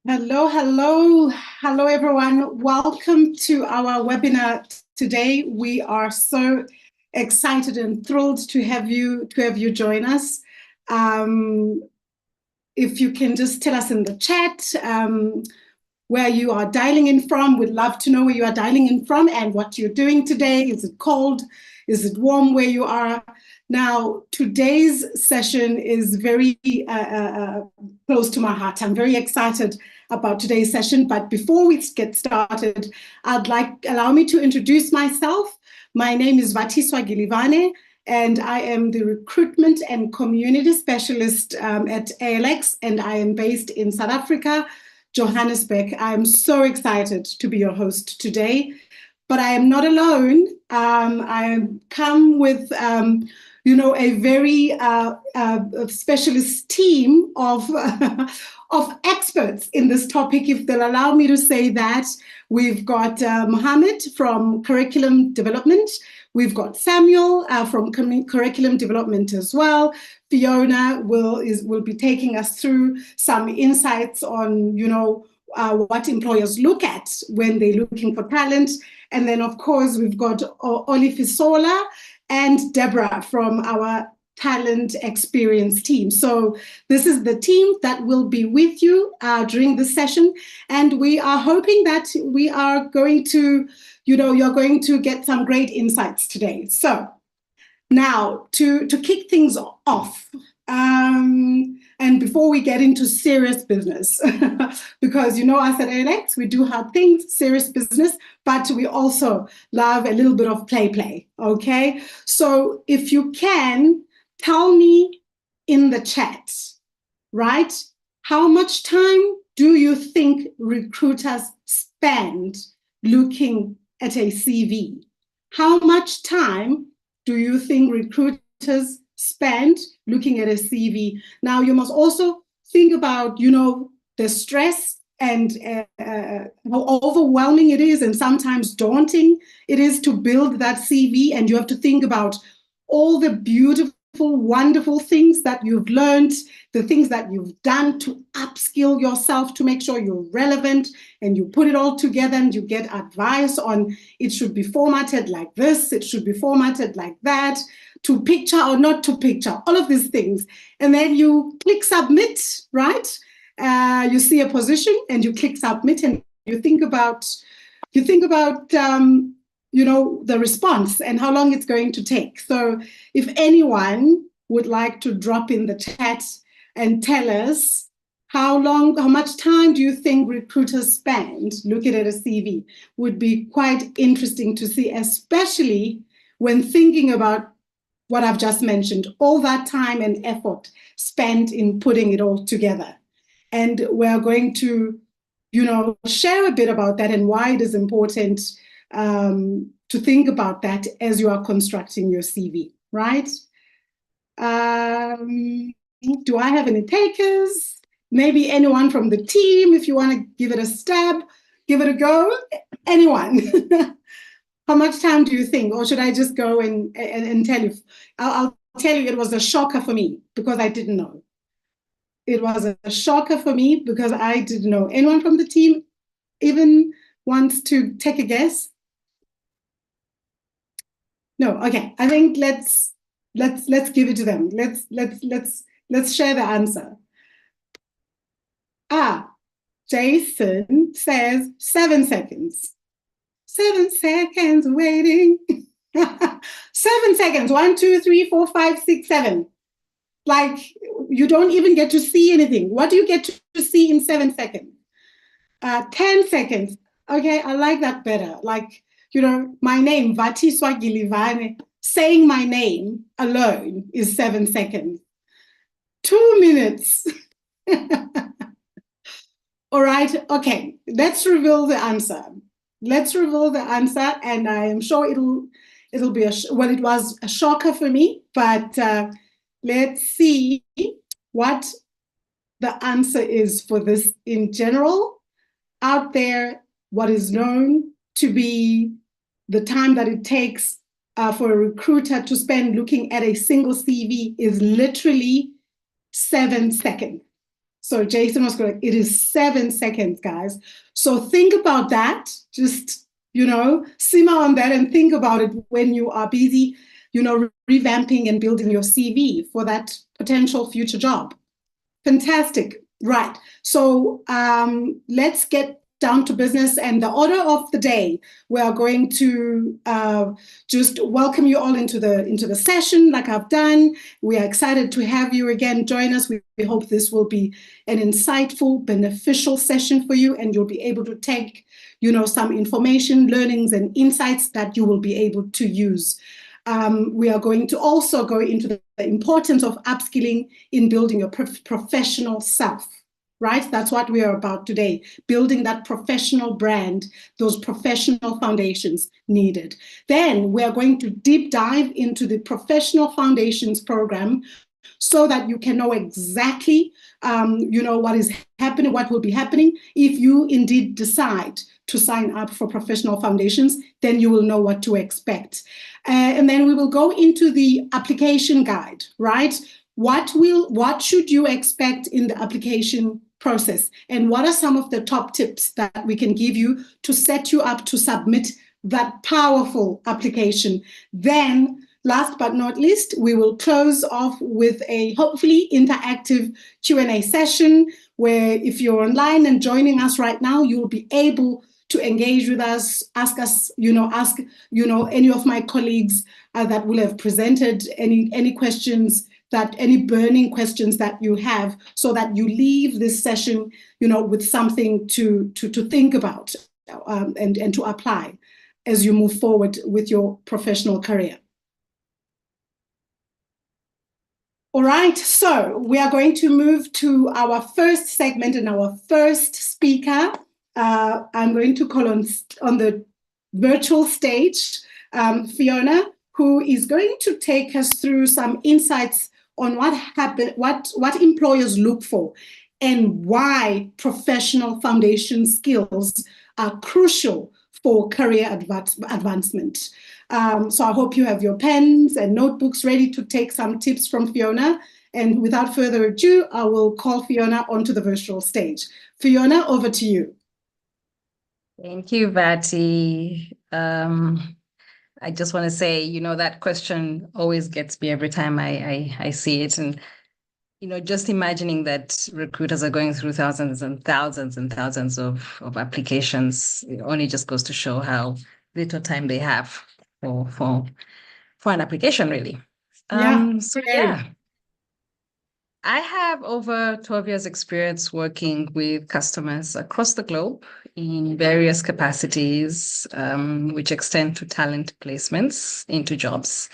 Hello, hello, hello, everyone. Welcome to our webinar today. We are so excited and thrilled to have you join us. If you can just tell us in the chat where you are dialing in from, we'd love to know where you are dialing in from and what you're doing today. Is it cold? Is it warm where you are? Now, today's session is very close to my heart. I'm very excited about today's session. But before we get started, allow me to introduce myself. My name is Vatiswa Gilivane, and I am the recruitment and community specialist at ALX, and I am based in South Africa, Johannesburg. I'm so excited to be your host today. But I am not alone. I come with a very specialist team of experts in this topic, if they'll allow me to say that. We've got Mohammed from Curriculum Development. We've got Samuel from Curriculum Development as well. Fiona will be taking us through some insights on, what employers look at when they're looking for talent. And then, of course, we've got Olifisola and Deborah from our talent experience team. So this is the team that will be with you during this session. And we are hoping that we are going to, you're going to get some great insights today. So now to kick things off, and before we get into serious business, because us at ALX, we do hard things, serious business, but we also love a little bit of play, okay? So if you can, tell me in the chat, right? How much time do you think recruiters spend looking at a CV? How much time do you think recruiters spend looking at a CV? Now, you must also think about, the stress and how overwhelming it is and sometimes daunting it is to build that CV. And you have to think about all the beautiful, wonderful things that you've learned, the things that you've done to upskill yourself to make sure you're relevant, and you put it all together and you get advice on it should be formatted like this, it should be formatted like that, to picture or not to picture, all of these things. And then you click submit, right? You see a position and you click submit, and you think about the response and how long it's going to take. So if anyone would like to drop in the chat and tell us how much time do you think recruiters spend looking at a CV, would be quite interesting to see, especially when thinking about what I've just mentioned, all that time and effort spent in putting it all together. And we're going to, share a bit about that and why it is important to think about that as you are constructing your CV, right? Do I have any takers? Maybe anyone from the team, if you want to give it a stab, give it a go. Anyone? How much time do you think? Or should I just go and tell you? I'll tell you, it was a shocker for me because I didn't know. It was a shocker for me because I didn't know. Anyone from the team even wants to take a guess? No, okay. I think let's give it to them. Let's share the answer. Jason says 7 seconds. 7 seconds waiting. 7 seconds. 1, 2, 3, 4, 5, 6, 7. Like, you don't even get to see anything. What do you get to see in 7 seconds? 10 seconds. Okay, I like that better. Like, my name, Vatiswa Gilivane, saying my name alone is 7 seconds. 2 minutes. All right, okay, let's reveal the answer. And I am sure it'll be it was a shocker for me, but let's see what the answer is for this in general. Out there, what is known to be the time that it takes for a recruiter to spend looking at a single CV is literally 7 seconds. So Jason was correct. It is 7 seconds, guys. So think about that. Just, simmer on that and think about it when you are busy, revamping and building your CV for that potential future job. Fantastic. Right. So let's get down to business, and the order of the day, we are going to just welcome you all into the session like I've done. We are excited to have you again join us. We hope this will be an insightful, beneficial session for you, and you'll be able to take some information, learnings, and insights that you will be able to use. We are going to also go into the importance of upskilling in building your professional self. Right? That's what we are about today, building that professional brand, those professional foundations needed. Then we are going to deep dive into the Professional Foundations program so that you can know exactly, what is happening, what will be happening. If you indeed decide to sign up for Professional Foundations, then you will know what to expect. And then we will go into the application guide, right? What should you expect in the application process, and what are some of the top tips that we can give you to set you up to submit that powerful application? Then, last but not least, we will close off with a hopefully interactive Q&A session where, if you're online and joining us right now, you will be able to engage with us, ask any of my colleagues that will have presented any questions, any burning questions that you have, so that you leave this session, with something to think about and to apply as you move forward with your professional career. All right, so we are going to move to our first segment and our first speaker. I'm going to call on the virtual stage Fiona, who is going to take us through some insights on what employers look for and why professional foundation skills are crucial for career advancement. So I hope you have your pens and notebooks ready to take some tips from Fiona. And without further ado, I will call Fiona onto the virtual stage. Fiona, over to you. Thank you, Vati. I just want to say, that question always gets me every time I see it. And, just imagining that recruiters are going through thousands and thousands and thousands of applications, it only just goes to show how little time they have for an application, really. Yeah. I have over 12 years experience working with customers across the globe in various capacities, which extend to talent placements into jobs,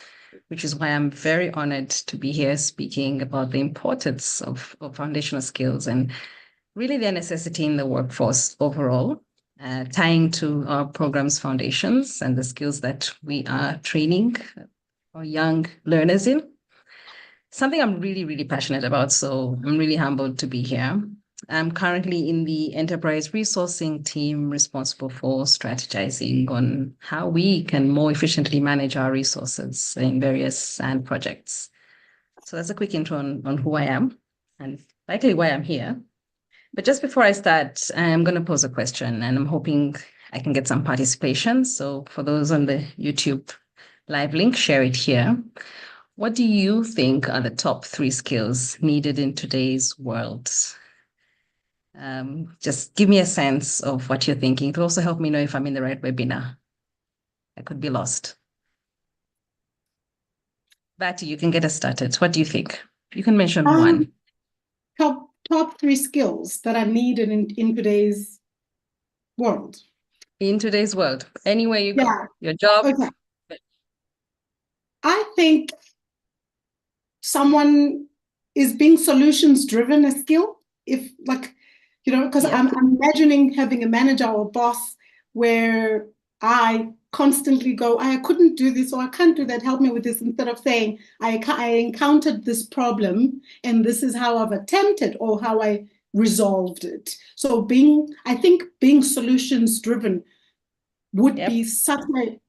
which is why I'm very honored to be here speaking about the importance of foundational skills and really their necessity in the workforce overall, tying to our program's foundations and the skills that we are training our young learners in. Something I'm really, really passionate about, so I'm really humbled to be here. I'm currently in the enterprise resourcing team responsible for strategizing on how we can more efficiently manage our resources in various SAN projects. So that's a quick intro on who I am and likely why I'm here. But just before I start, I'm going to pose a question, and I'm hoping I can get some participation. So for those on the YouTube live link, share it here. What do you think are the top 3 skills needed in today's world? Just give me a sense of what you're thinking. It will also help me know if I'm in the right webinar. I could be lost. Vati, you can get us started. What do you think? You can mention one. Top 3 skills that are needed in today's world. In today's world, anywhere you go, your job. Okay. I think someone is being solutions driven a skill, because I'm imagining having a manager or boss where I constantly go, I couldn't do this, or I can't do that, help me with this, instead of saying I encountered this problem and this is how I've attempted or how I resolved it. So I think being solutions driven would be such a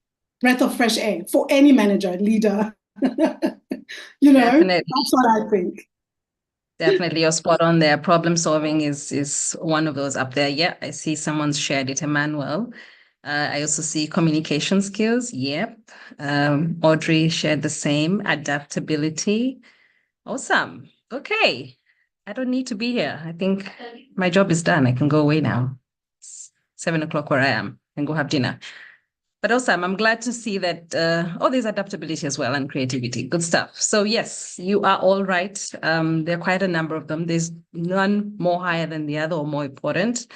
breath of fresh air for any manager, leader. Definitely. That's what I think. Definitely, you're spot on there. Problem solving is one of those up there. Yeah, I see someone's shared it, Emmanuel. I also see communication skills. Yep. Audrey shared the same. Adaptability. Awesome. Okay. I don't need to be here. I think my job is done. I can go away now. It's 7 o'clock where I am and go have dinner. But awesome. I'm glad to see that, there's adaptability as well and creativity. Good stuff. So yes, you are all right. There are quite a number of them. There's none more higher than the other or more important.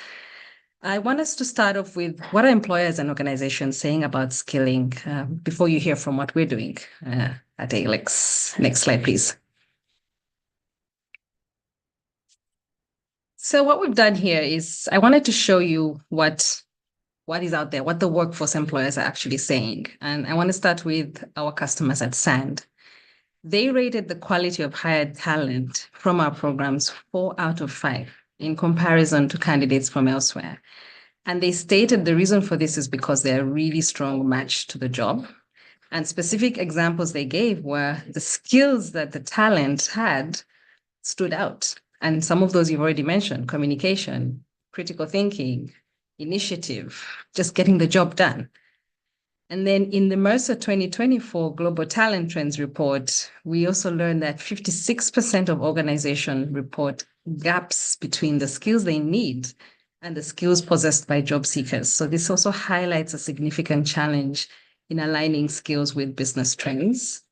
I want us to start off with what are employers and organizations saying about skilling before you hear from what we're doing at ALEX. Next slide, please. So what we've done here is I wanted to show you what is out there, what the workforce employers are actually saying. And I want to start with our customers at SAND. They rated the quality of hired talent from our programs 4 out of 5 in comparison to candidates from elsewhere. And they stated the reason for this is because they're a really strong match to the job. And specific examples they gave were the skills that the talent had stood out. And some of those you've already mentioned: communication, critical thinking, initiative, just getting the job done. And then in the Mercer 2024 Global Talent Trends report, we also learned that 56% of organizations report gaps between the skills they need and the skills possessed by job seekers. So this also highlights a significant challenge in aligning skills with business trends.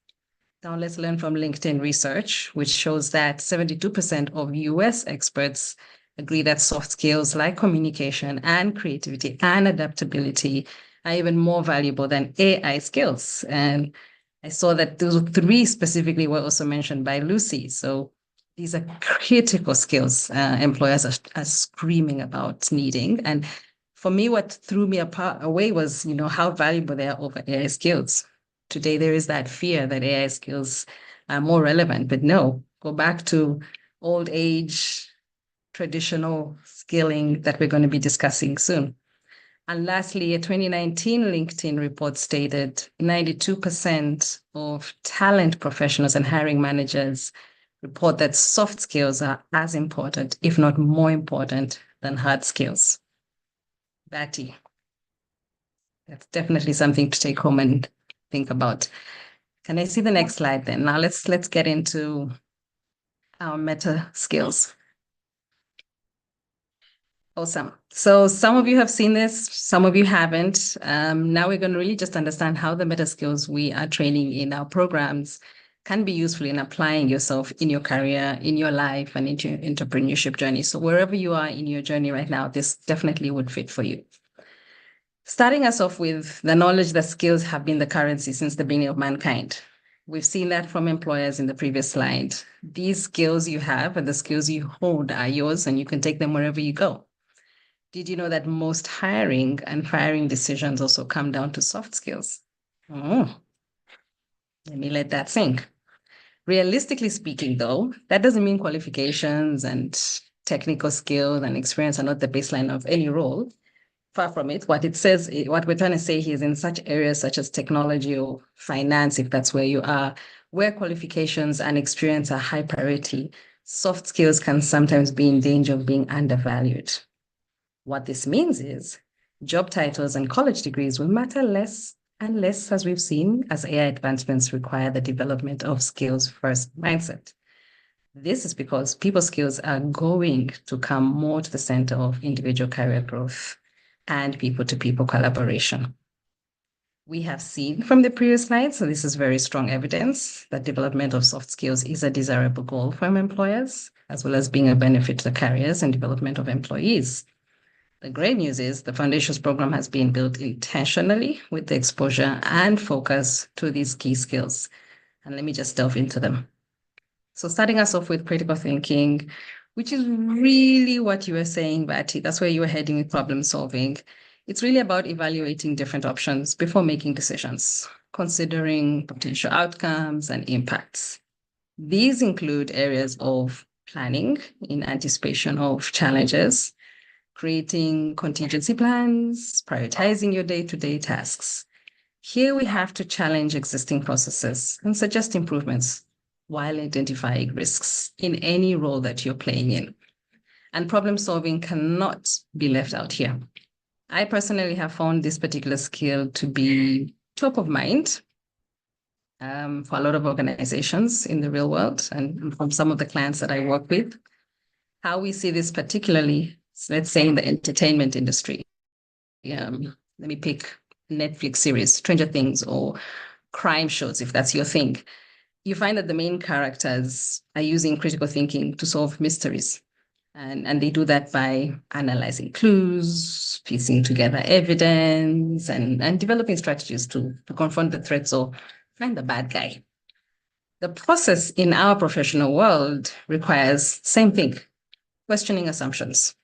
Now let's learn from LinkedIn research, which shows that 72% of US experts agree that soft skills like communication and creativity and adaptability are even more valuable than AI skills. And I saw that those 3 specifically were also mentioned by Lucy. So these are critical skills employers are screaming about needing. And for me, what threw me away was, how valuable they are over AI skills. Today, there is that fear that AI skills are more relevant, but no, go back to old age, traditional skilling that we're going to be discussing soon. And lastly, a 2019 LinkedIn report stated 92% of talent professionals and hiring managers report that soft skills are as important, if not more important, than hard skills. Batty, that's definitely something to take home and think about. Can I see the next slide then? Now let's get into our meta skills. Awesome. So some of you have seen this, some of you haven't. Now we're going to really just understand how the meta skills we are training in our programs can be useful in applying yourself in your career, in your life, and into your entrepreneurship journey. So wherever you are in your journey right now, this definitely would fit for you. Starting us off with the knowledge that skills have been the currency since the beginning of mankind. We've seen that from employers in the previous slide. These skills you have and the skills you hold are yours, and you can take them wherever you go. Did you know that most hiring and firing decisions also come down to soft skills? Oh, let me let that sink. Realistically speaking, though, that doesn't mean qualifications and technical skills and experience are not the baseline of any role. Far from it. What we're trying to say here is in such areas such as technology or finance, if that's where you are, where qualifications and experience are high priority, soft skills can sometimes be in danger of being undervalued. What this means is job titles and college degrees will matter less and less, as we've seen, as AI advancements require the development of skills-first mindset. This is because people skills are going to come more to the center of individual career growth and people-to-people collaboration. We have seen from the previous slide, so this is very strong evidence that development of soft skills is a desirable goal from employers, as well as being a benefit to the careers and development of employees. The great news is the Foundations program has been built intentionally with the exposure and focus to these key skills. And let me just delve into them. So starting us off with critical thinking, which is really what you were saying, Batty. That's where you were heading with problem solving. It's really about evaluating different options before making decisions, considering potential outcomes and impacts. These include areas of planning in anticipation of challenges, creating contingency plans, prioritizing your day-to-day tasks. Here we have to challenge existing processes and suggest improvements. while identifying risks in any role that you're playing in. And problem solving cannot be left out here. I personally have found this particular skill to be top of mind for a lot of organizations in the real world and from some of the clients that I work with. How we see this particularly, let's say in the entertainment industry. Let me pick Netflix series, Stranger Things, or crime shows, if that's your thing. You find that the main characters are using critical thinking to solve mysteries. And they do that by analyzing clues, piecing together evidence, and developing strategies to confront the threats or find the bad guy. The process in our professional world requires same thing, questioning assumptions,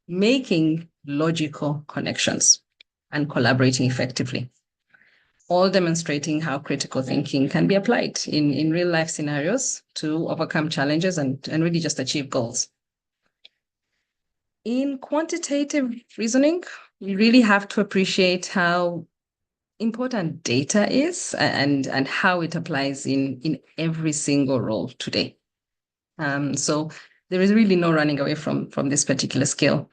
making logical connections, and collaborating effectively, all demonstrating how critical thinking can be applied in real life scenarios to overcome challenges and really just achieve goals. In quantitative reasoning, you really have to appreciate how important data is and how it applies in every single role today. So there is really no running away from this particular skill.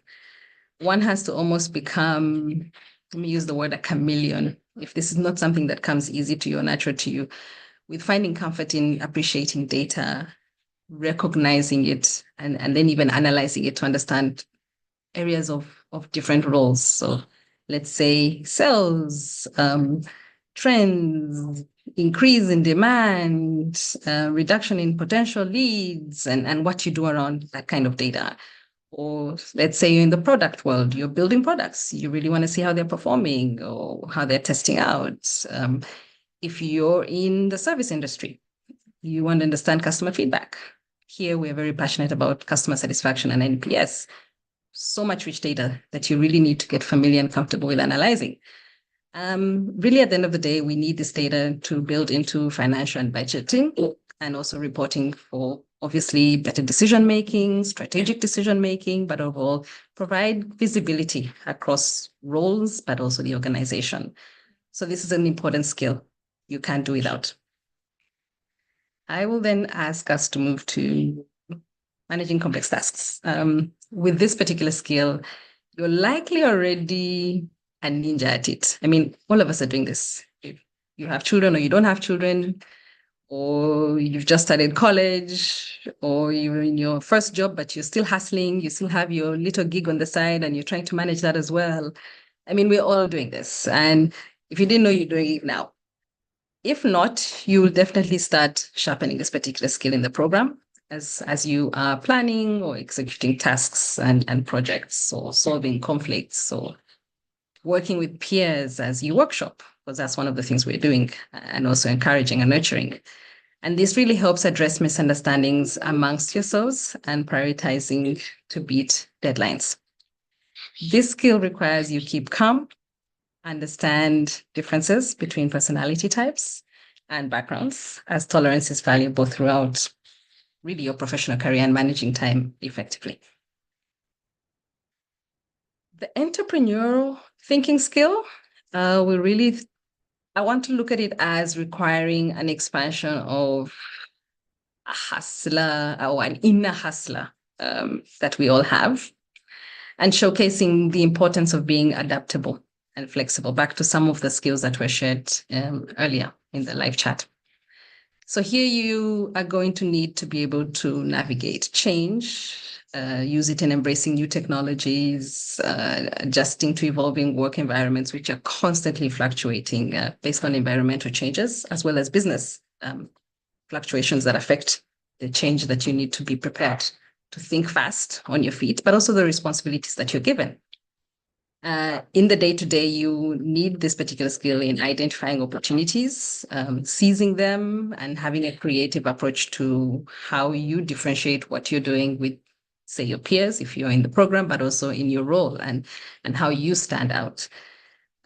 One has to almost become, let me use the word, a chameleon. If this is not something that comes easy to you or natural to you, with finding comfort in appreciating data, recognizing it, and then even analyzing it to understand areas of different roles. So let's say sales, trends, increase in demand, reduction in potential leads, and what you do around that kind of data. Or let's say you're in the product world, you're building products. You really want to see how they're performing or how they're testing out. If you're in the service industry, you want to understand customer feedback. Here, we're very passionate about customer satisfaction and NPS. So much rich data that you really need to get familiar and comfortable with analyzing. Really, at the end of the day, we need this data to build into financial and budgeting and also reporting for obviously better decision-making, strategic decision-making, but overall provide visibility across roles, but also the organization. So this is an important skill you can't do without. I will then ask us to move to managing complex tasks. With this particular skill, you're likely already a ninja at it. I mean, all of us are doing this. If you have children or you don't have children, or you've just started college, or you're in your first job, but you're still hustling, you still have your little gig on the side and you're trying to manage that as well. I mean, we're all doing this. And if you didn't know, you're doing it now. If not, you will definitely start sharpening this particular skill in the program as you are planning or executing tasks and projects, or solving conflicts, or working with peers as you workshop, because that's one of the things we're doing, and also encouraging and nurturing. And this really helps address misunderstandings amongst yourselves and prioritizing to beat deadlines. This skill requires you keep calm, understand differences between personality types and backgrounds, as tolerance is valuable throughout really your professional career and managing time effectively. The entrepreneurial thinking skill, I want to look at it as requiring an expansion of a hustler or an inner hustler that we all have, and showcasing the importance of being adaptable and flexible, back to some of the skills that were shared earlier in the live chat. So here you are going to need to be able to navigate change, use it in embracing new technologies, adjusting to evolving work environments, which are constantly fluctuating based on environmental changes, as well as business fluctuations that affect the change that you need to be prepared to think fast on your feet, but also the responsibilities that you're given. In the day-to-day, you need this particular skill in identifying opportunities, seizing them, and having a creative approach to how you differentiate what you're doing with, say, your peers, if you're in the program, but also in your role, and how you stand out.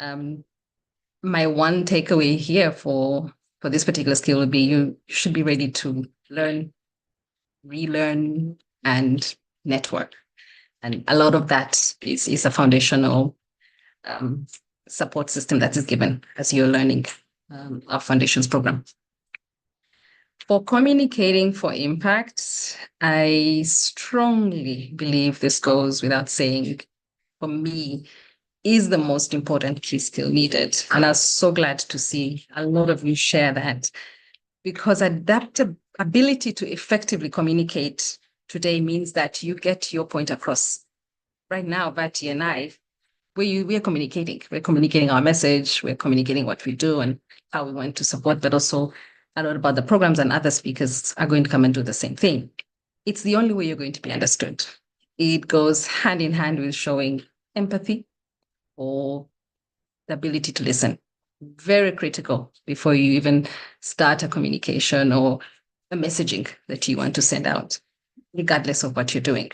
My one takeaway here for this particular skill would be you should be ready to learn, relearn, and network. And a lot of that is a foundational support system that is given as you're learning our foundations program. For communicating for impact, I strongly believe this goes without saying, for me, is the most important key skill needed. And I'm so glad to see a lot of you share that, because ability to effectively communicate today means that you get your point across. Right now, Vati and I, we're communicating. We're communicating our message, we're communicating what we do and how we want to support, but also a lot about the programs, and other speakers are going to come and do the same thing. It's the only way you're going to be understood. It goes hand in hand with showing empathy or the ability to listen. Very critical before you even start a communication or a messaging that you want to send out, regardless of what you're doing.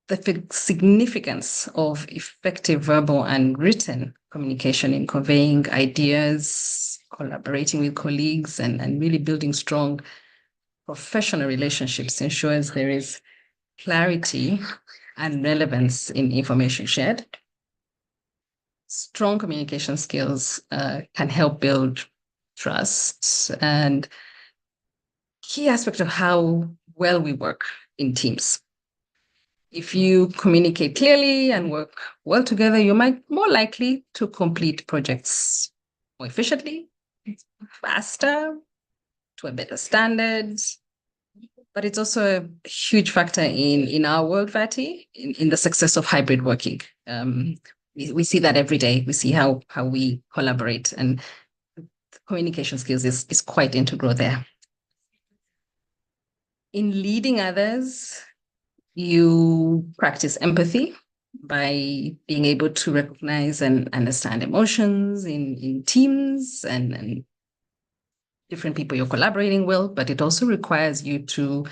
The significance of effective verbal and written communication in conveying ideas, collaborating with colleagues, and really building strong professional relationships ensures there is clarity and relevance in information shared. Strong communication skills can help build trust, and key aspect of how well we work in teams. If you communicate clearly and work well together, you might more likely to complete projects more efficiently, faster, to a better standard. But it's also a huge factor in our world, Vati, in the success of hybrid working. We see that every day. We see how we collaborate, and communication skills is quite integral there. In leading others, you practice empathy by being able to recognize and understand emotions in teams and different people you're collaborating with, but it also requires you to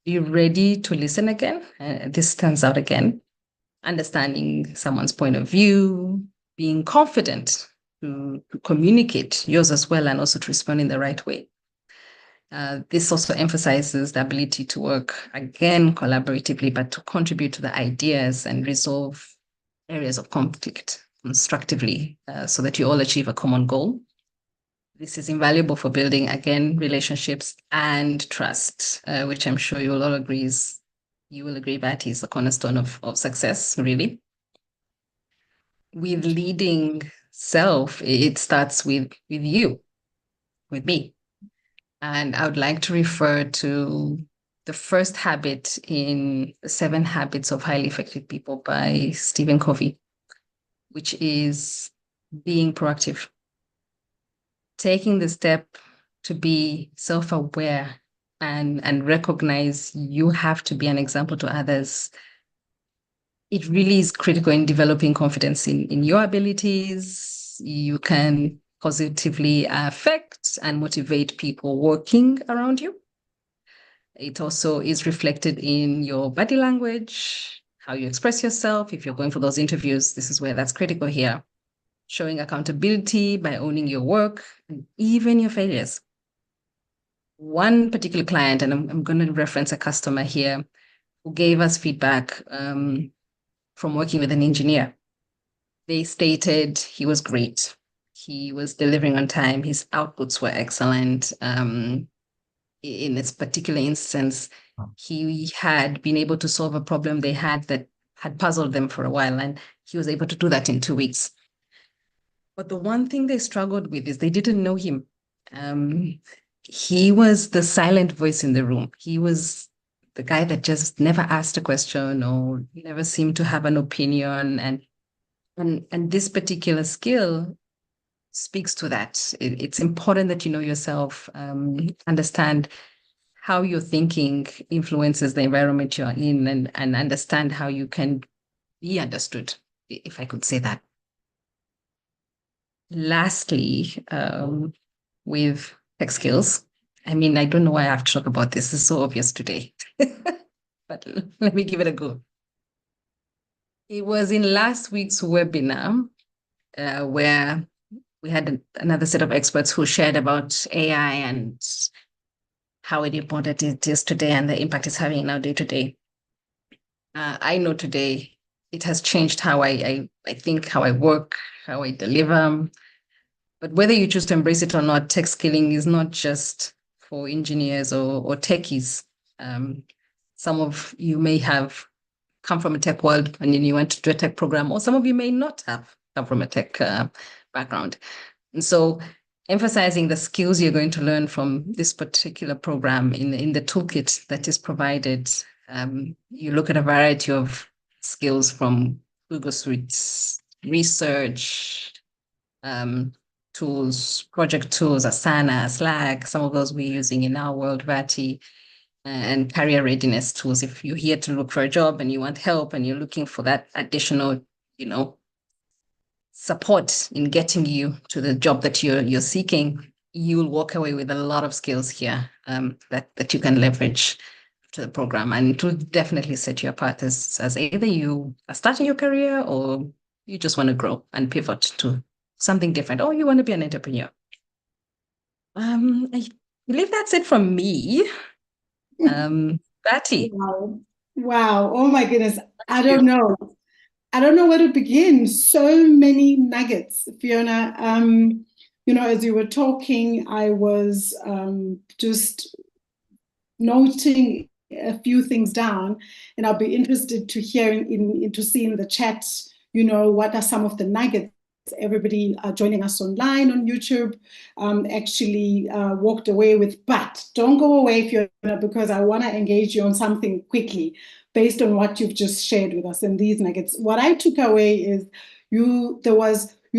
be ready to listen again. This stands out again, understanding someone's point of view, being confident to communicate yours as well, and also to respond in the right way. This also emphasizes the ability to work, again, collaboratively, but to contribute to the ideas and resolve areas of conflict constructively so that you all achieve a common goal. This is invaluable for building, again, relationships and trust, which I'm sure you will all agree you will agree that is the cornerstone of success, really. With leading self, it starts with you, with me. And I would like to refer to the first habit in the 7 Habits of Highly Effective People by Stephen Covey, which is being proactive. Taking the step to be self-aware and recognize you have to be an example to others. It really is critical in developing confidence in your abilities. You can positively affect and motivate people working around you. It also is reflected in your body language, how you express yourself. If you're going for those interviews, this is where that's critical here. Showing accountability by owning your work and even your failures. One particular client, and I'm going to reference a customer here, who gave us feedback from working with an engineer. They stated he was great. He was delivering on time. His outputs were excellent. In this particular instance, he had been able to solve a problem they had that had puzzled them for a while, and he was able to do that in 2 weeks. But the one thing they struggled with is they didn't know him. He was the silent voice in the room. He was the guy that just never asked a question or never seemed to have an opinion. And this particular skill speaks to that. It's important that you know yourself, understand how your thinking influences the environment you're in, and understand how you can be understood, if I could say that. Lastly, with tech skills, I mean, I don't know why I have to talk about this. It's so obvious today, but let me give it a go. It was in last week's webinar where we had another set of experts who shared about AI and how important it is today and the impact it's having in our day-to-day. I know today it has changed how I think, how I work, how I deliver. But whether you choose to embrace it or not, tech skilling is not just for engineers or techies. Some of you may have come from a tech world and then you went to do a tech program, or some of you may not have come from a tech background. And so emphasizing the skills you're going to learn from this particular program in the toolkit that is provided. You look at a variety of skills from Google Suites, research, tools, project tools, Asana, Slack, some of those we're using in our world, Vati, and career readiness tools. If you're here to look for a job and you want help and you're looking for that additional, support in getting you to the job that you're seeking, you'll walk away with a lot of skills here that you can leverage to the program, and it will definitely set you apart as either you are starting your career or you just want to grow and pivot to something different, or you want to be an entrepreneur. I believe that's it from me. Vati. Wow. Oh my goodness. I don't know where to begin. So many nuggets, Fiona. As you were talking, I was just noting a few things down, and I'll be interested to hear to see in the chat, what are some of the nuggets everybody joining us online on YouTube actually walked away with. But don't go away, Fiona, because I want to engage you on something quickly based on what you've just shared with us in these nuggets. What I took away is you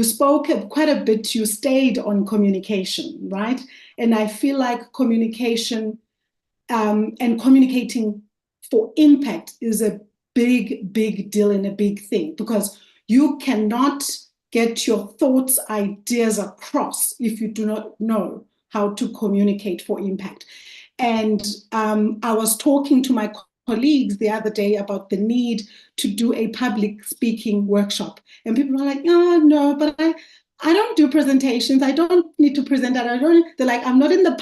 spoke quite a bit, you stayed on communication, right? And I feel like communication and communicating for impact is a big, big deal and a big thing, because you cannot get your thoughts, ideas across if you do not know how to communicate for impact. And I was talking to my colleagues the other day about the need to do a public speaking workshop. And people are like, oh, no, but I don't do presentations. I don't need to present that. They're like, I'm not in the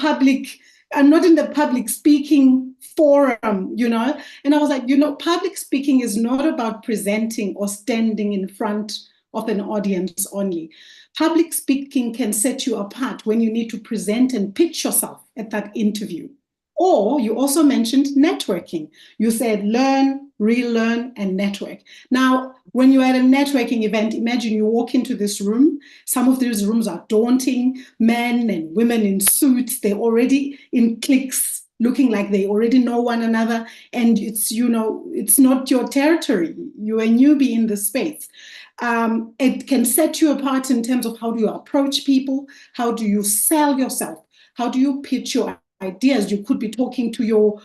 public speaking forum, And I was like, public speaking is not about presenting or standing in front of an audience only. Public speaking can set you apart when you need to present and pitch yourself at that interview. Or you also mentioned networking. You said learn, relearn, and network. Now, when you're at a networking event, imagine you walk into this room. Some of these rooms are daunting. Men and women in suits, they're already in cliques, looking like they already know one another. And it's not your territory. You're a newbie in the space. It can set you apart in terms of how do you approach people, how do you sell yourself, how do you pitch your ideas. You could be talking to your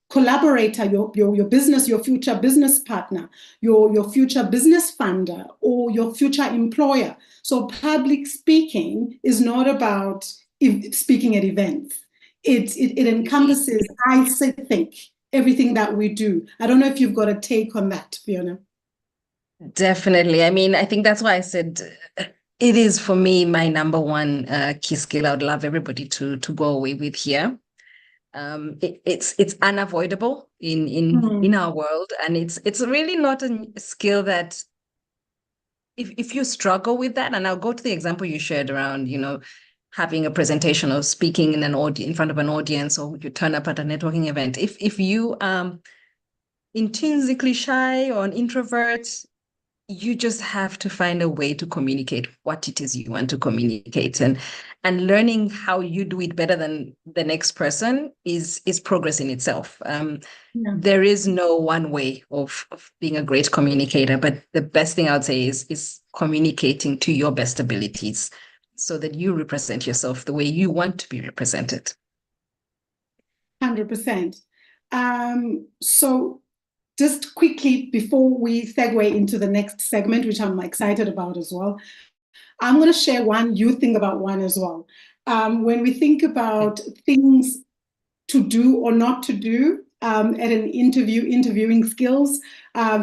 collaborator, your business, your future business partner, your future business funder, or your future employer. So public speaking is not about speaking at events. It encompasses, I think, everything that we do. I don't know if you've got a take on that, Fiona. Definitely. I mean, I think that's why I said it is, for me, my number one key skill I would love everybody to go away with here. It's unavoidable in our world, and it's really not a skill that if you struggle with that, and I'll go to the example you shared around, having a presentation or speaking in front of an audience, or you turn up at a networking event. If you intrinsically shy or an introvert, you just have to find a way to communicate what it is you want to communicate, and learning how you do it better than the next person is progress in itself. There is no one way of being a great communicator, but the best thing I would say is communicating to your best abilities so that you represent yourself the way you want to be represented. 100%. So just quickly, before we segue into the next segment, which I'm excited about as well, I'm going to share one, you think about one as well. When we think about things to do or not to do at an interviewing skills,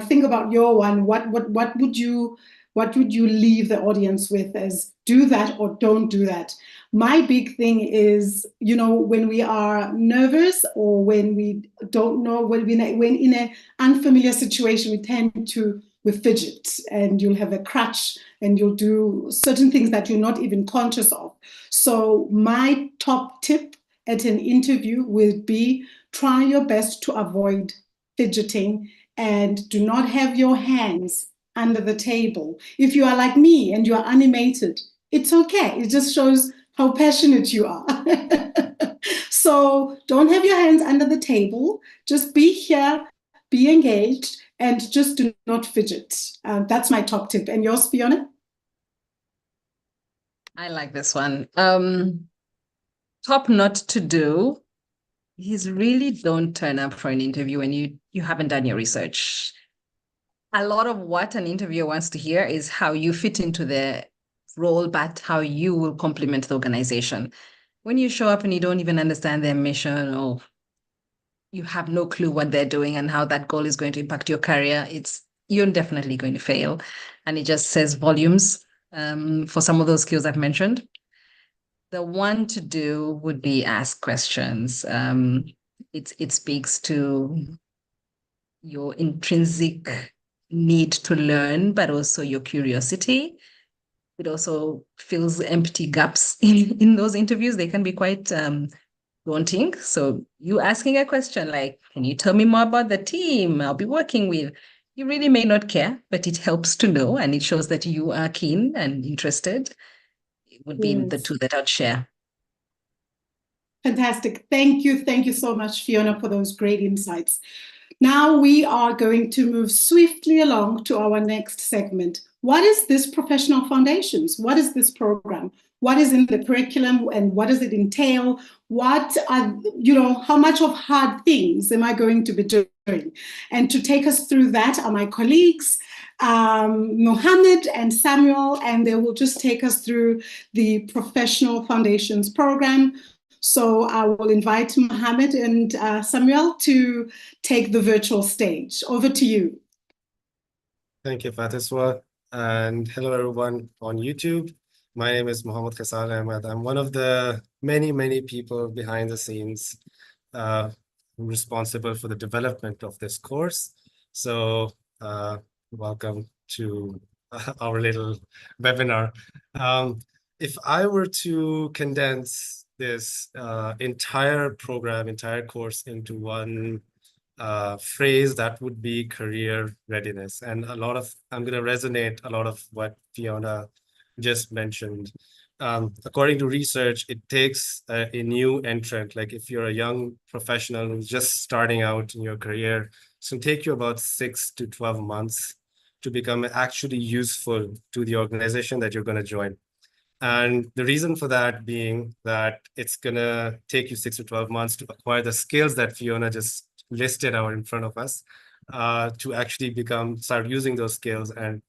think about your one. What would you leave the audience with as do that or don't do that? My big thing is, when we are nervous or when we don't know, when in an unfamiliar situation, we fidget, and you'll have a crutch and you'll do certain things that you're not even conscious of. So my top tip at an interview would be try your best to avoid fidgeting and do not have your hands under the table. If you are like me and you are animated, it's okay. It just shows how passionate you are. So don't have your hands under the table. Just be here, be engaged, and just do not fidget. That's my top tip. And yours, Fiona? I like this one. Top not to do is really don't turn up for an interview when you haven't done your research. A lot of what an interviewer wants to hear is how you fit into the role, but how you will complement the organization. When you show up and you don't even understand their mission, or you have no clue what they're doing and how that goal is going to impact your career, you're definitely going to fail. And it just says volumes for some of those skills I've mentioned. The one to do would be ask questions. It speaks to your intrinsic need to learn, but also your curiosity. It also fills empty gaps in those interviews. They can be quite daunting. So you asking a question like, can you tell me more about the team I'll be working with? You really may not care, but it helps to know, and it shows that you are keen and interested. It would be the two that I'd share. Fantastic. Thank you. Thank you so much, Fiona, for those great insights. Now we are going to move swiftly along to our next segment. What is this Professional Foundations? What is this program? What is in the curriculum and what does it entail? What are, how much of hard things am I going to be doing? And to take us through that are my colleagues, Mohammed and Samuel, and they will just take us through the Professional Foundations program. So I will invite Mohammed and Samuel to take the virtual stage. Over to you. Thank you, Fatiswa. And hello, everyone on YouTube. My name is Mohammed Khasal Ahmed. I'm one of the many, many people behind the scenes responsible for the development of this course. So welcome to our little webinar. If I were to condense this entire program, entire course into one phrase, that would be career readiness. And I'm going to resonate a lot of what Fiona just mentioned. According to research, it takes a new entrant, like if you're a young professional who's just starting out in your career, it's going to take you about 6 to 12 months to become actually useful to the organization that you're going to join. And the reason for that being that it's going to take you 6 to 12 months to acquire the skills that Fiona just listed out in front of us, to actually start using those skills and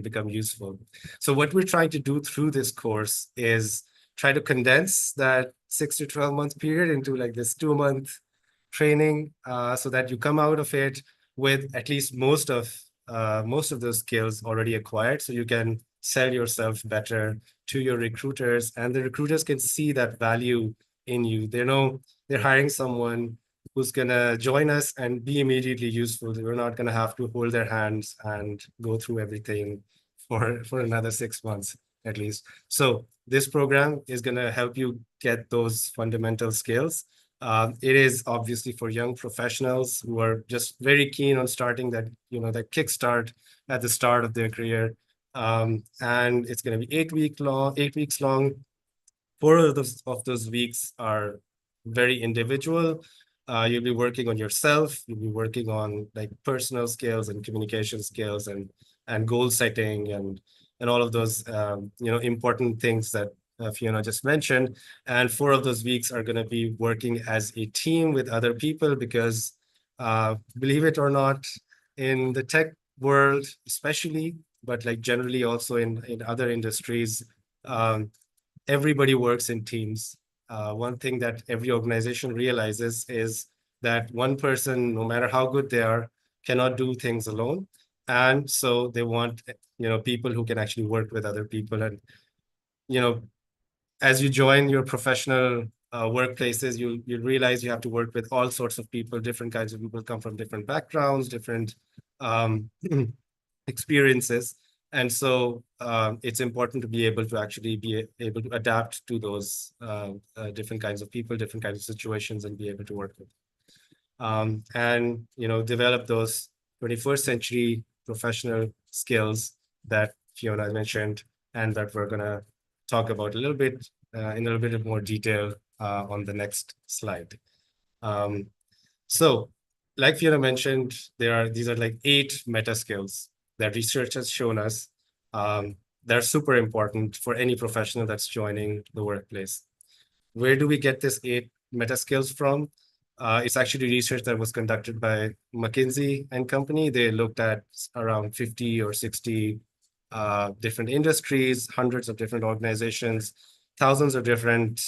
become useful. So what we're trying to do through this course is try to condense that 6 to 12 month period into like this 2-month training, so that you come out of it with at least most of those skills already acquired, so you can sell yourself better to your recruiters, and the recruiters can see that value in you. They know they're hiring someone who's going to join us and be immediately useful. We're not going to have to hold their hands and go through everything for another 6 months at least. So this program is going to help you get those fundamental skills. It is obviously for young professionals who are just very keen on starting that kickstart at the start of their career. And it's going to be 8 weeks long. 4 of those weeks are very individual. You'll be working on yourself. You'll be working on like personal skills and communication skills and goal setting and all of those important things that Fiona just mentioned. And 4 of those weeks are going to be working as a team with other people, because believe it or not, in the tech world especially, but like generally also in other industries, everybody works in teams. One thing that every organization realizes is that one person, no matter how good they are, cannot do things alone. And so they want, people who can actually work with other people. And, as you join your professional workplaces, you realize you have to work with all sorts of people. Different kinds of people come from different backgrounds, different experiences. And so it's important to be able to actually be able to adapt to those different kinds of people, different kinds of situations, and be able to work with. And develop those 21st century professional skills that Fiona mentioned, and that we're gonna talk about a little bit in a little bit of more detail on the next slide. So, like Fiona mentioned, these are like 8 meta skills that research has shown us. They're super important for any professional that's joining the workplace. Where do we get this 8 meta skills from? It's actually research that was conducted by McKinsey and Company. They looked at around 50 or 60 different industries, hundreds of different organizations, thousands of different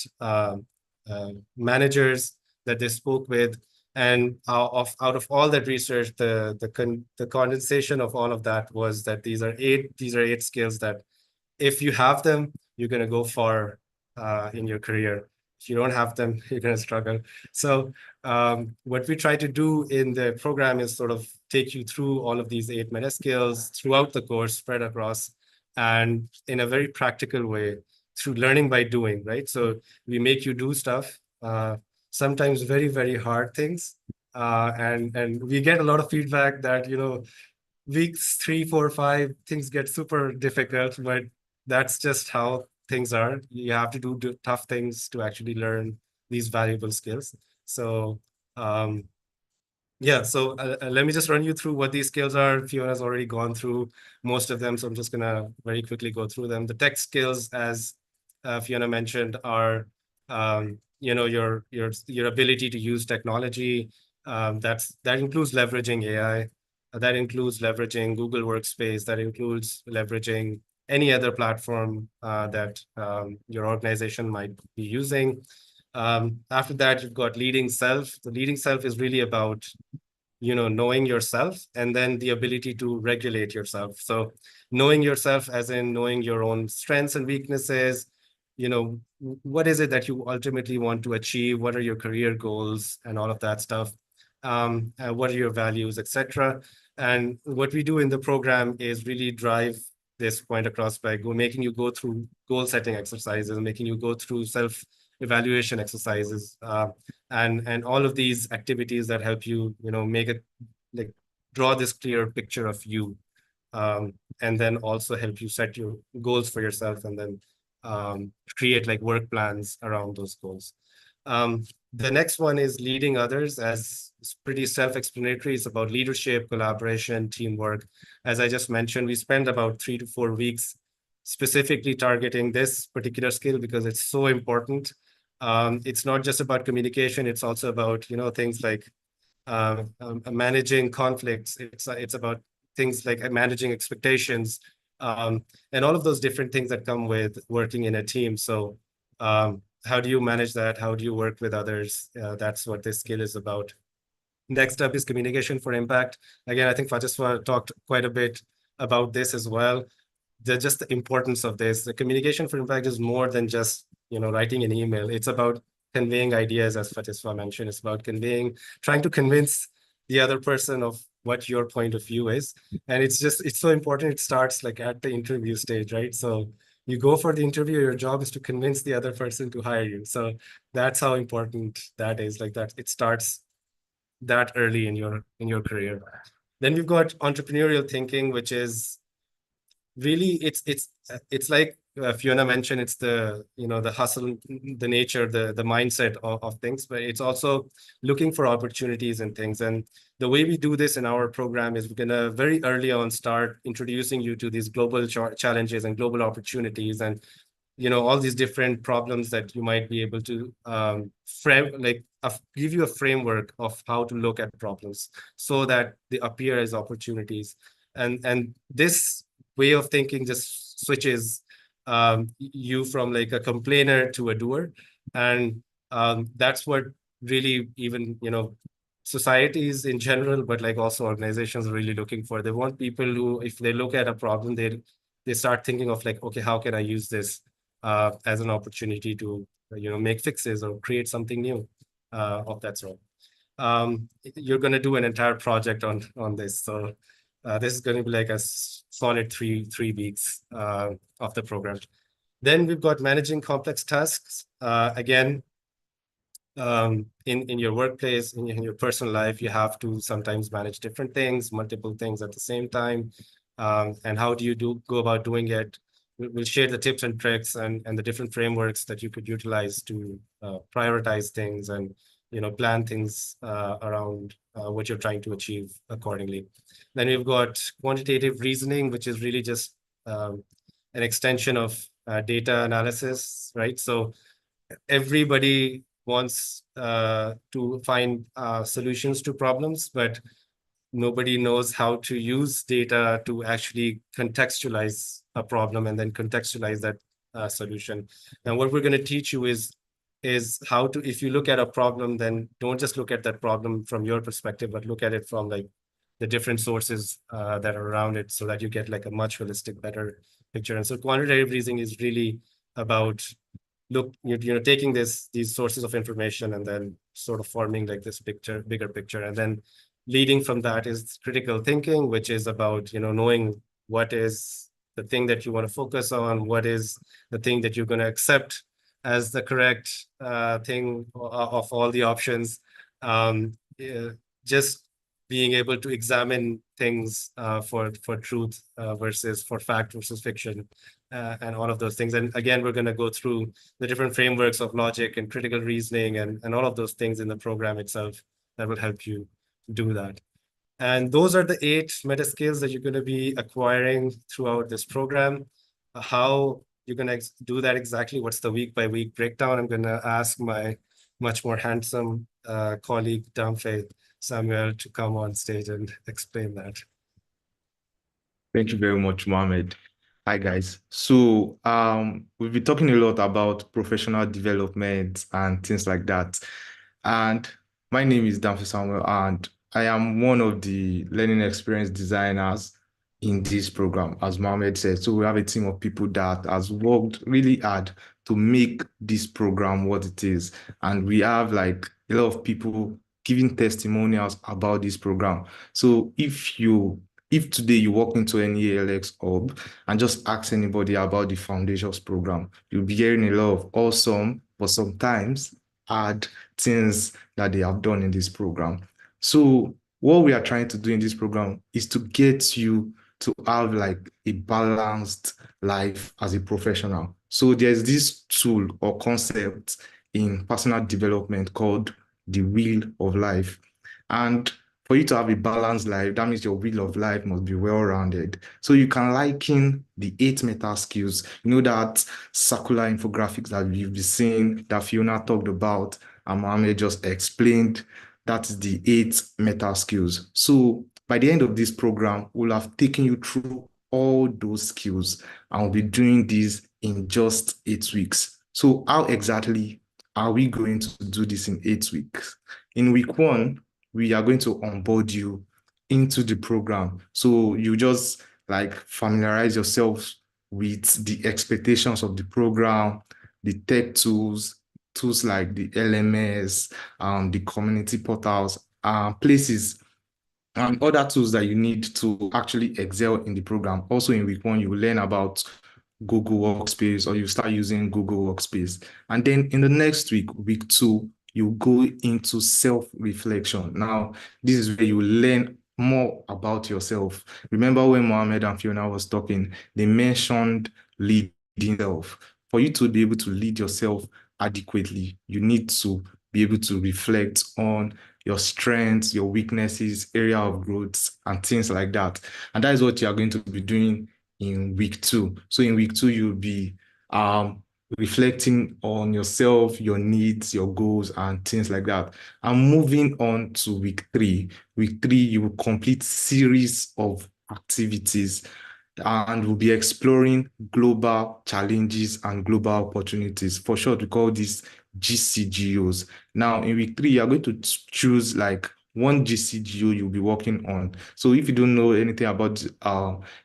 managers that they spoke with. And out of all that research, the condensation of all of that was that these are eight skills that if you have them, you're going to go far in your career. If you don't have them, you're going to struggle. So what we try to do in the program is sort of take you through all of these 8 meta skills throughout the course, spread across, and in a very practical way through learning by doing, right? So we make you do stuff, sometimes very, very hard things. And we get a lot of feedback that, weeks 3, 4, 5, things get super difficult, but that's just how things are. You have to do tough things to actually learn these valuable skills. So so let me just run you through what these skills are. Fiona's already gone through most of them, so I'm just gonna very quickly go through them. The tech skills, as Fiona mentioned, are your ability to use technology. That includes leveraging AI. That includes leveraging Google Workspace. That includes leveraging any other platform that your organization might be using. After that, you've got leading self. The leading self is really about, knowing yourself and then the ability to regulate yourself. So knowing yourself as in knowing your own strengths and weaknesses, what is it that you ultimately want to achieve? What are your career goals and all of that stuff? What are your values, etc. And what we do in the program is really drive this point across by making you go through goal setting exercises, making you go through self-evaluation exercises, and all of these activities that help you, make it like draw this clear picture of you, and then also help you set your goals for yourself and then create like work plans around those goals. The next one is leading others, as it's pretty self-explanatory. It's about leadership, collaboration, teamwork. As I just mentioned, we spend about 3 to 4 weeks specifically targeting this particular skill because it's so important. It's not just about communication. It's also about, things like managing conflicts. It's about things like managing expectations, and all of those different things that come with working in a team. So how do you manage that? How do you work with others? That's what this skill is about. Next up is communication for impact. Again, I think Fatiswa talked quite a bit about this as well. Just the importance of this. The communication for impact is more than just, writing an email. It's about conveying ideas, as Fatiswa mentioned. It's about trying to convince the other person of what your point of view is. And it's so important. It starts like at the interview stage, right? So you go for the interview, your job is to convince the other person to hire you. So that's how important that is, like that it starts that early in your career. Then we've got entrepreneurial thinking, which is really, it's like Fiona mentioned, it's the hustle, the nature, the mindset of things, but it's also looking for opportunities and things. And the way we do this in our program is we're gonna very early on start introducing you to these global challenges and global opportunities, and all these different problems that you might be able to give you a framework of how to look at problems so that they appear as opportunities. And this way of thinking just switches you from like a complainer to a doer. And that's what really even, societies in general, but like also organizations are really looking for. They want people who, if they look at a problem, they start thinking of like, okay, how can I use this as an opportunity to, make fixes or create something new of that sort. You're going to do an entire project on this. So This is going to be like a solid three weeks of the program. Then we've got managing complex tasks. Again, in your workplace, in your personal life, you have to sometimes manage different things, multiple things at the same time. And how do you go about doing it? We'll share the tips and tricks and the different frameworks that you could utilize to prioritize things and plan things around what you're trying to achieve accordingly. Then we've got quantitative reasoning, which is really just an extension of data analysis, right? So everybody wants to find solutions to problems, but nobody knows how to use data to actually contextualize a problem and then contextualize that solution. And what we're going to teach you is how to, if you look at a problem, then don't just look at that problem from your perspective, but look at it from like the different sources that are around it, so that you get like a much holistic, better picture. And so quantitative reasoning is really about taking these sources of information and then sort of forming like this bigger picture. And then leading from that is critical thinking, which is about knowing what is the thing that you want to focus on, what is the thing that you're going to accept as the correct thing of all the options. Just being able to examine things for truth versus for fact versus fiction, and all of those things. And again, we're going to go through the different frameworks of logic and critical reasoning and all of those things in the program itself that will help you do that. And those are the 8 meta skills that you're going to be acquiring throughout this program. How you're going to do that exactly, what's the week by week breakdown, I'm going to ask my much more handsome colleague Damfe Samuel to come on stage and explain that. Thank you very much, Mohammed. Hi, guys. So we've been talking a lot about professional development and things like that. And my name is Damfe Samuel, and I am one of the learning experience designers in this program, as Mohammed said. So we have a team of people that has worked really hard to make this program what it is. And we have like a lot of people giving testimonials about this program. So if today you walk into any ALX hub and just ask anybody about the Foundations program, you'll be hearing a lot of awesome, but sometimes hard things that they have done in this program. So what we are trying to do in this program is to get you to have like a balanced life as a professional. So there's this tool or concept in personal development called the wheel of life. And for you to have a balanced life, that means your wheel of life must be well-rounded. So you can liken the 8 meta skills, that circular infographics that we've been seeing, that Fiona talked about, and Mohammed just explained. That is the 8 meta skills. So by the end of this program, we'll have taken you through all those skills, and we'll be doing this in just 8 weeks. So how exactly are we going to do this in 8 weeks? In week 1, we are going to onboard you into the program. So you just like familiarize yourself with the expectations of the program, the tech tools like the LMS, the community portals, places, and other tools that you need to actually excel in the program. Also in week 1, you will learn about Google Workspace, or you start using Google Workspace. And then in the next week, week 2, you go into self-reflection. Now, this is where you learn more about yourself. Remember when Mohammed and Fiona was talking, they mentioned leading self. For you to be able to lead yourself adequately, you need to be able to reflect on your strengths, your weaknesses, area of growth, and things like that. And that is what you are going to be doing in week 2. So in week 2, you'll be reflecting on yourself, your needs, your goals, and things like that. And moving on to week 3. Week 3, you will complete series of activities, and we'll be exploring global challenges and global opportunities. For short, we call these GCGOs. Now, in week 3, you're going to choose like one GCGO you'll be working on. So if you don't know anything about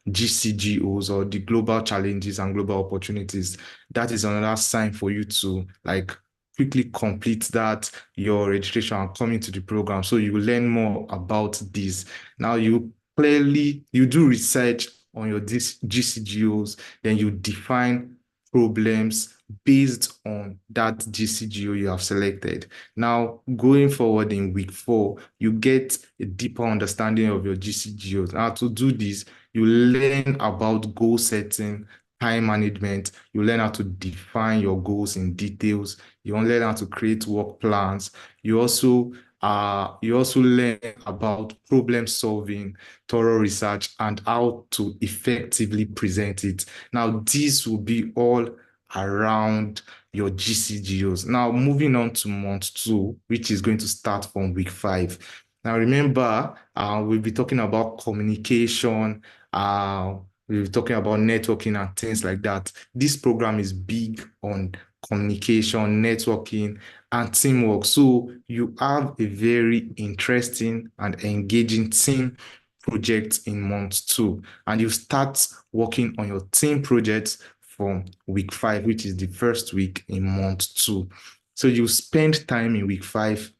GCGOs, or the global challenges and global opportunities, that is another sign for you to like quickly complete that, your registration, and come into the program. So you will learn more about this. Now you clearly, you do research on your GCGOs, then you define problems based on that GCGO you have selected. Now, going forward in week 4, you get a deeper understanding of your GCGOs. Now, to do this, you learn about goal setting, time management. You learn how to define your goals in details. You learn how to create work plans. You also learn about problem solving, thorough research, and how to effectively present it. Now, this will be all around your GCGOs. Now, moving on to month 2, which is going to start from week 5. Now, remember, we'll be talking about communication, we'll be talking about networking and things like that. This program is big on communication, networking, and teamwork. So you have a very interesting and engaging team project in month 2, and you start working on your team projects from week 5, which is the first week in month 2. So you spend time in week 5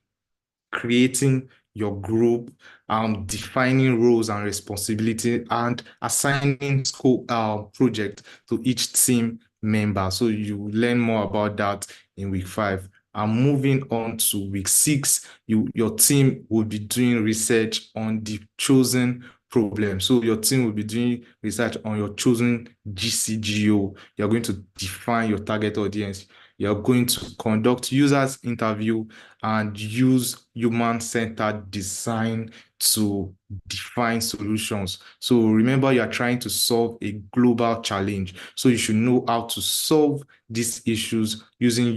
creating your group, defining roles and responsibility, and assigning scope project to each team member. So you learn more about that in week 5. And moving on to week 6, your team will be doing research on the chosen problem. So your team will be doing research on your chosen GCGO. You're going to define your target audience. You're going to conduct users interview and use human-centered design to define solutions. So remember, you are trying to solve a global challenge. So you should know how to solve these issues using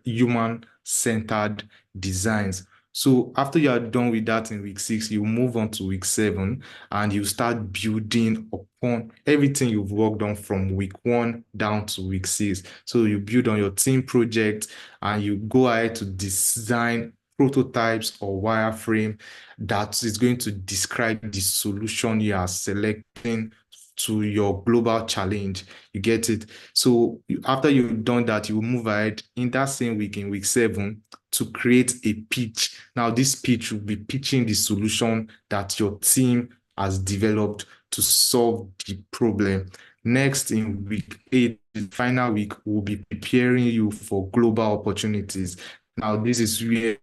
human-centered designs. So after you are done with that in week 6, you move on to week 7 and you start building upon everything you've worked on from week 1 down to week 6. So you build on your team project and you go ahead to design prototypes or wireframe that is going to describe the solution you are selecting to your global challenge. You get it? So after you've done that, you will move ahead in that same week, in week 7, to create a pitch. Now, this pitch will be pitching the solution that your team has developed to solve the problem. Next, in week 8, the final week, we'll be preparing you for global opportunities. Now, this is where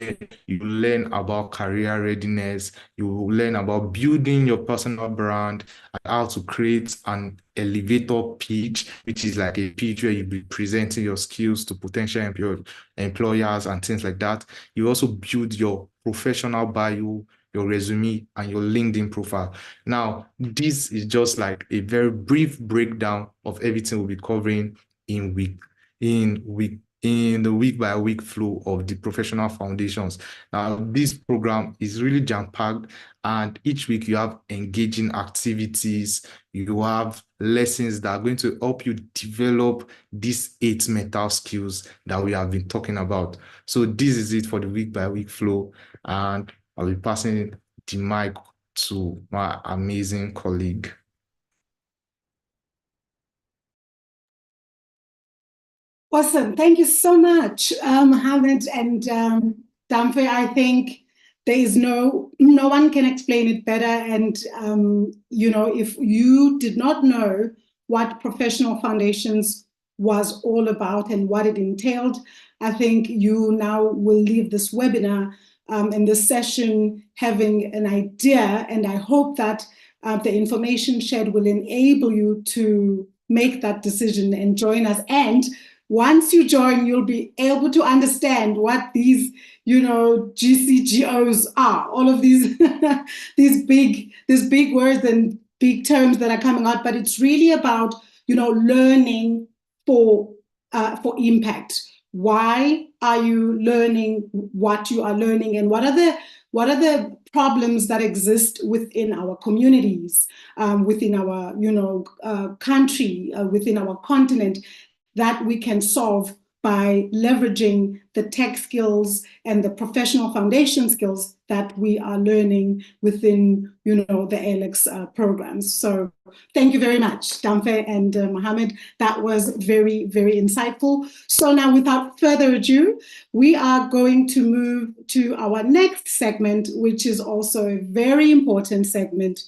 you learn about career readiness, you will learn about building your personal brand, and how to create an elevator pitch, which is like a pitch where you'll be presenting your skills to potential employers and things like that. You also build your professional bio, your resume, and your LinkedIn profile. Now, this is just like a very brief breakdown of everything we'll be covering in the week-by-week flow of the professional foundations. Now, this program is really jam-packed, and each week you have engaging activities, you have lessons that are going to help you develop these 8 mental skills that we have been talking about. So this is it for the week-by-week flow, and I'll be passing the mic to my amazing colleague. Awesome. Thank you so much, Mohammed and Damfe. I think there is no one can explain it better. And, if you did not know what Professional Foundations was all about and what it entailed, I think you now will leave this webinar and this session having an idea. And I hope that the information shared will enable you to make that decision and join us. And once you join, you'll be able to understand what these, GCGOs are. All of these, these big words and big terms that are coming out. But it's really about, learning for impact. Why are you learning what you are learning, and what are the problems that exist within our communities, within our country, within our continent, that we can solve by leveraging the tech skills and the professional foundation skills that we are learning within, the ALEX programs. So thank you very much, Damfe and Mohammed. That was very, very insightful. So now, without further ado, we are going to move to our next segment, which is also a very important segment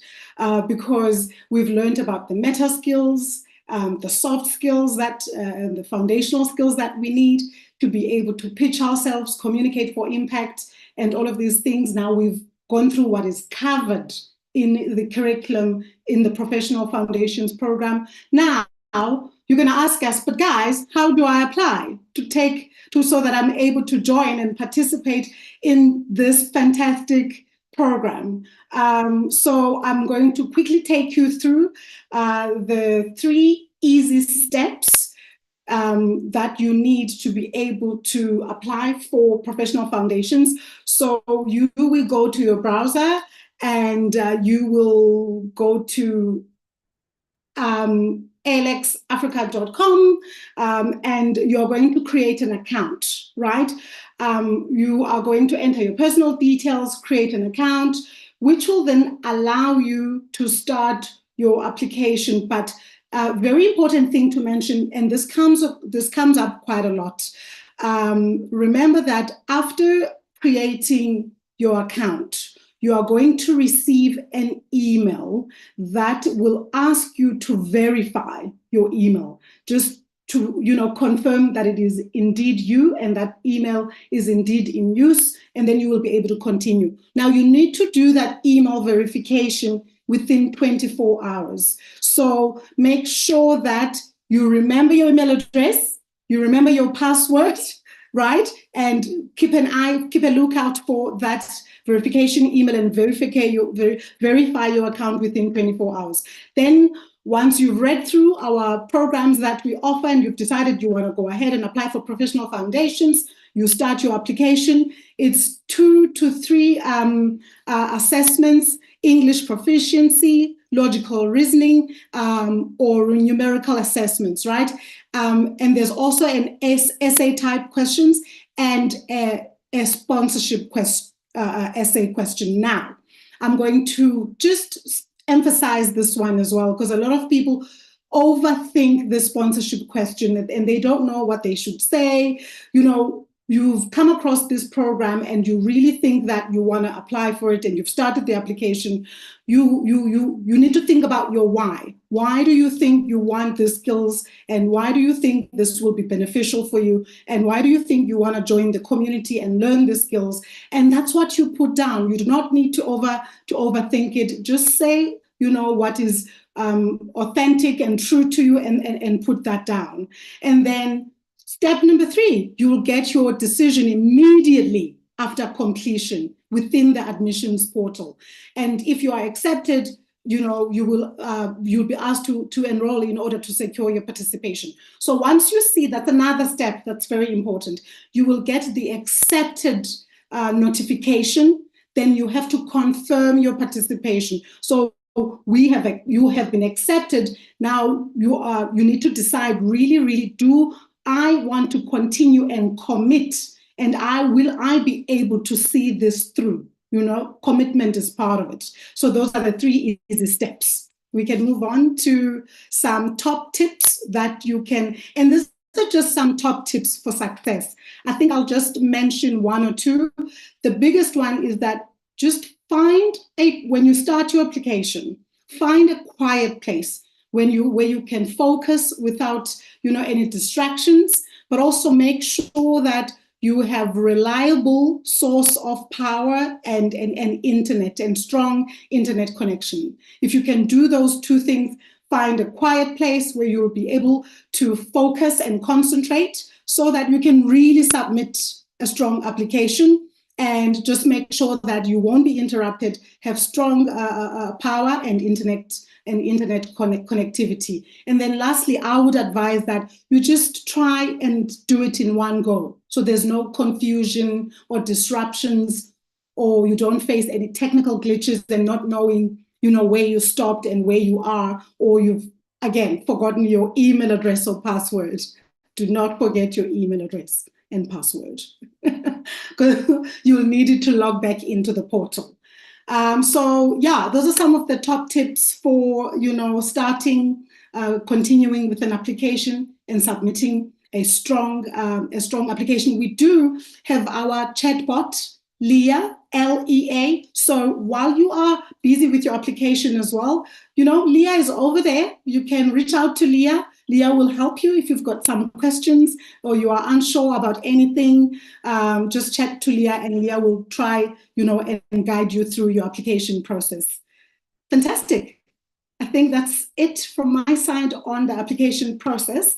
because we've learned about the meta skills, the soft skills and the foundational skills that we need to be able to pitch ourselves, communicate for impact, and all of these things. Now we've gone through what is covered in the curriculum in the Professional Foundations program. Now you're going to ask us, but guys, how do I apply so that I'm able to join and participate in this fantastic program? So I'm going to quickly take you through the 3 easy steps that you need to be able to apply for Professional Foundations. So you will go to your browser and you will go to alexafrica.com and you're going to create an account, right? You are going to enter your personal details, create an account, which will then allow you to start your application. But very important thing to mention, and this comes up quite a lot. Remember that after creating your account, you are going to receive an email that will ask you to verify your email, just to confirm that it is indeed you and that email is indeed in use, and then you will be able to continue. Now you need to do that email verification within 24 hours. So make sure that you remember your email address, you remember your password, right? And keep a lookout for that verification email and verify your account within 24 hours. Then once you've read through our programs that we offer and you've decided you want to go ahead and apply for Professional Foundations, you start your application. It's 2 to 3 assessments: English proficiency, logical reasoning, or numerical assessments, right? And there's also an essay type questions and a sponsorship essay question. Now, I'm going to just emphasize this one as well, because a lot of people overthink the sponsorship question and they don't know what they should say. You've come across this program and you really think that you want to apply for it and you've started the application. You need to think about your why. Why do you think you want the skills, and why do you think this will be beneficial for you, and why do you think you want to join the community and learn the skills? And that's what you put down. You do not need to overthink it. Just say what is authentic and true to you, and put that down. And then step number 3, you will get your decision immediately after completion within the admissions portal. And if you are accepted, you'll be asked to enroll in order to secure your participation. So once you see, that's another step that's very important. You will get the accepted notification. Then you have to confirm your participation. So you have been accepted. Now you need to decide, really, do I want to continue and commit, and will I be able to see this through? Commitment is part of it. So those are the 3 easy steps. We can move on to some top tips that you can, and this are just some top tips for success. I think I'll just mention 1 or 2. The biggest one is that just when you start your application, find a quiet place where you can focus without any distractions, but also make sure that you have reliable source of power and internet and strong internet connection. If you can do those 2 things, find a quiet place where you'll be able to focus and concentrate so that you can really submit a strong application, and just make sure that you won't be interrupted, have strong power and internet connectivity. And then lastly, I would advise that you just try and do it in one go. So there's no confusion or disruptions, or you don't face any technical glitches and not knowing, where you stopped and where you are, or you've, again, forgotten your email address or password. do not forget your email address and password, because you'll need it to log back into the portal. So yeah, those are some of the top tips for, starting, continuing with an application and submitting a strong application. We do have our chatbot, Leah, Lea. So while you are busy with your application as well, Leah is over there. You can reach out to Leah. Leah will help you if you've got some questions or you are unsure about anything. Just chat to Leah, and Leah will try, and guide you through your application process. Fantastic. I think that's it from my side on the application process.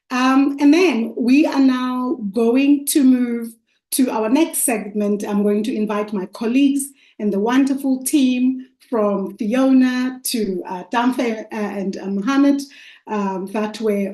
And then we are now going to move to our next segment. I'm going to invite my colleagues and the wonderful team from Fiona to Damfe and Mohammed that were,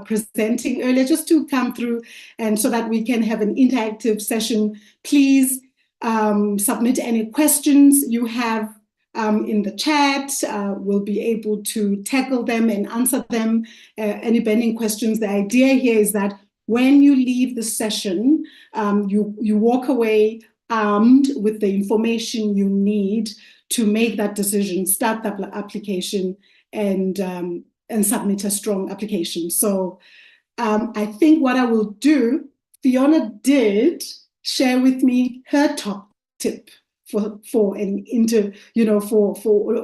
presenting earlier, just to come through, and so that we can have an interactive session. Please submit any questions you have in the chat. We'll be able to tackle them and answer them. Any burning questions. The idea here is that when you leave the session, you walk away armed with the information you need to make that decision, start that application, and submit a strong application. So I think what I will do, Fiona did share with me her top tip for an interview, for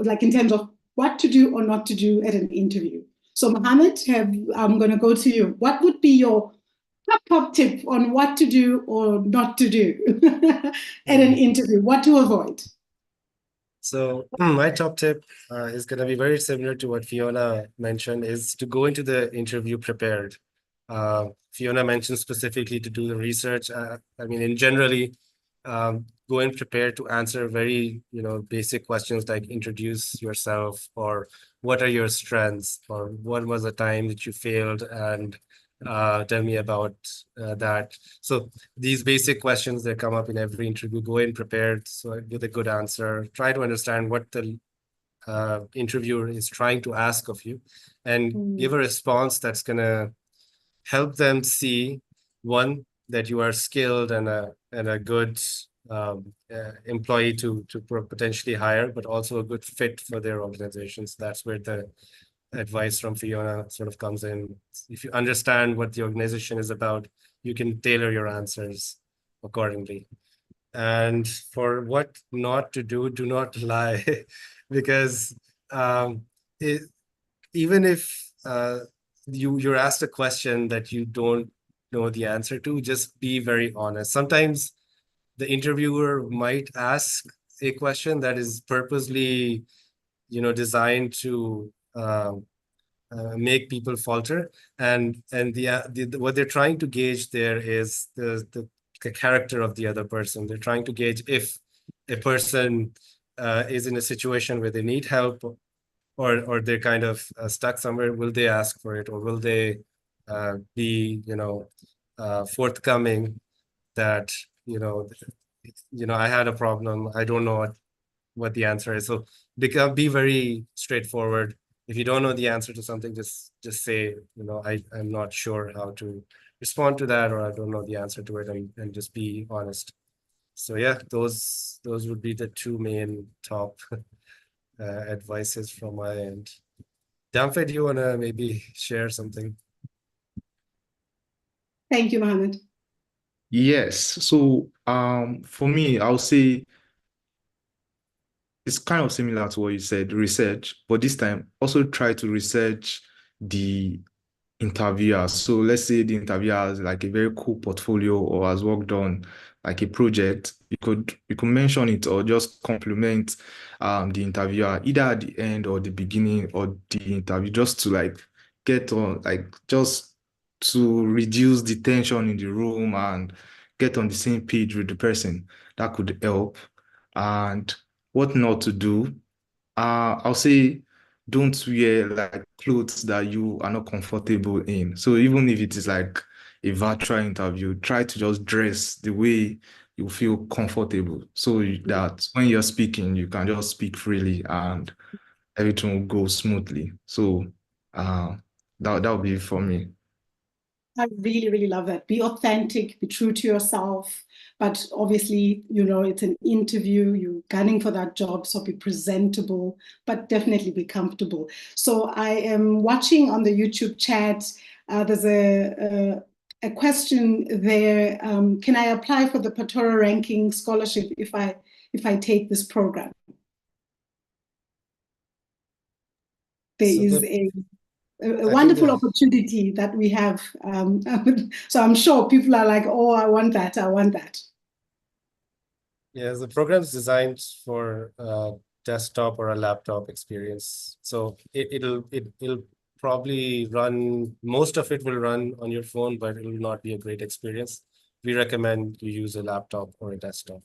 like in terms of what to do or not to do at an interview. So Mohammed, I'm going to go to you. What would be your top tip on what to do or not to do at an interview? What to avoid? So my top tip is going to be very similar to what Fiona mentioned, is to go into the interview prepared. Fiona mentioned specifically to do the research. In generally, go in prepared to answer very, basic questions like introduce yourself, or what are your strengths, or what was the time that you failed, and tell me about that. So these basic questions that come up in every interview, go in prepared with a good answer. Try to understand what the interviewer is trying to ask of you, and give a response that's going to help them see, one, that you are skilled and a good employee to potentially hire, but also a good fit for their organizations. That's where the advice from Fiona sort of comes in. If you understand what the organization is about, you can tailor your answers accordingly. And for what not to do, do not lie, because even if you're asked a question that you don't know the answer to, just be very honest. Sometimes the interviewer might ask a question that is purposely, designed to make people falter, and what they're trying to gauge there is the character of the other person. They're trying to gauge if a person is in a situation where they need help, or they're kind of stuck somewhere. Will they ask for it, or will they be forthcoming that I had a problem, I don't know what the answer is. So be very straightforward. If you don't know the answer to something, just say, I'm not sure how to respond to that, or I don't know the answer to it, and just be honest. So yeah, those would be the two main top advices from my end. Damfe, do you want to maybe share something? Thank you, Mohammed. Yes. So for me, I'll say it's kind of similar to what you said, research, but this time also try to research the interviewer. So let's say the interviewer has like a very cool portfolio or has worked on like a project. You could mention it or just compliment the interviewer either at the end or the beginning or the interview, just to like get on, like just to reduce the tension in the room and get on the same page with the person. That could help. And what not to do, I'll say don't wear like clothes that you are not comfortable in. So even if it is like a virtual interview, try to just dress the way you feel comfortable, so that when you're speaking, you can just speak freely and everything will go smoothly. So that'll be it for me. I really, really love that. Be authentic, be true to yourself. But obviously, it's an interview, you're gunning for that job, so be presentable, but definitely be comfortable. So I am watching on the YouTube chat, there's a question there. Can I apply for the Patoro Ranking Scholarship if I take this program? There is a wonderful opportunity that we have. So I'm sure people are like, oh, I want that, I want that. Yes, the program is designed for a desktop or a laptop experience. So it'll probably run, most of it will run on your phone, but it will not be a great experience. We recommend you use a laptop or a desktop.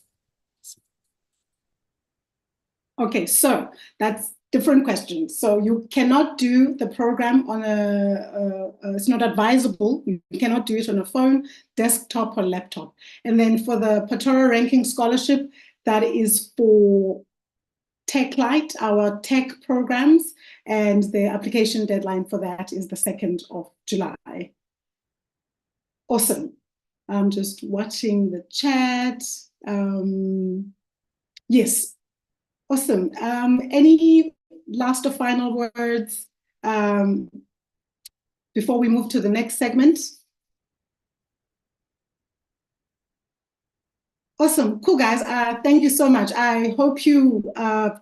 Okay, so that's different questions. So you cannot do the program on it's not advisable. You cannot do it on a phone, desktop, or laptop. And then for the Patoro Ranking Scholarship, that is for TechLight, our tech programs, and the application deadline for that is the 2nd of July. Awesome. I'm just watching the chat. Yes. Awesome. Any last or final words before we move to the next segment? Awesome. Cool, guys. Thank you so much. I hope you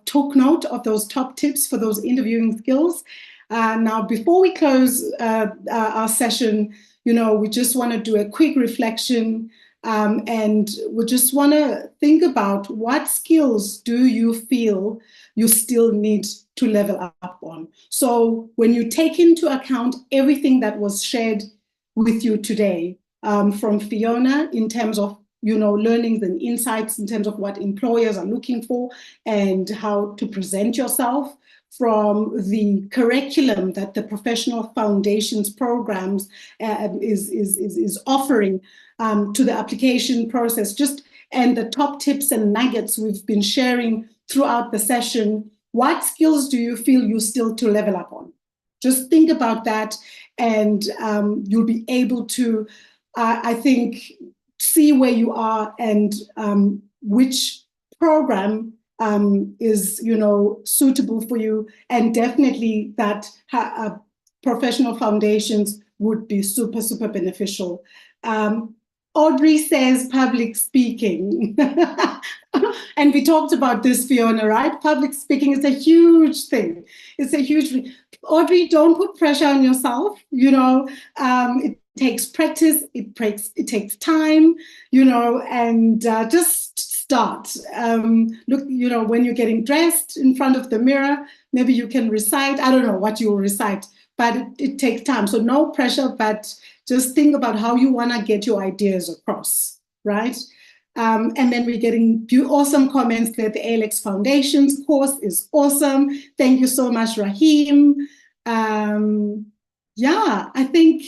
took note of those top tips for those interviewing skills. Now, before we close our session, we just want to do a quick reflection. And we just want to think about what skills do you feel you still need to level up on. So when you take into account everything that was shared with you today from Fiona in terms of learnings and insights in terms of what employers are looking for and how to present yourself, from the curriculum that the Professional Foundations programs is offering to the application process, and the top tips and nuggets we've been sharing throughout the session, what skills do you feel you still to level up on? Just think about that, and you'll be able to, I think, see where you are and which program is suitable for you, and definitely that Professional Foundations would be super, super beneficial. Audrey says public speaking. And we talked about this, Fiona, right? Public speaking is a huge thing. It's a huge thing. Audrey, don't put pressure on yourself. It takes practice, it takes time, and just start. Look, when you're getting dressed in front of the mirror, maybe you can recite. I don't know what you will recite, but it takes time. So no pressure, but just think about how you want to get your ideas across, right? And then we're getting awesome comments that the ALX Foundations course is awesome. Thank you so much, Rahim. Yeah, I think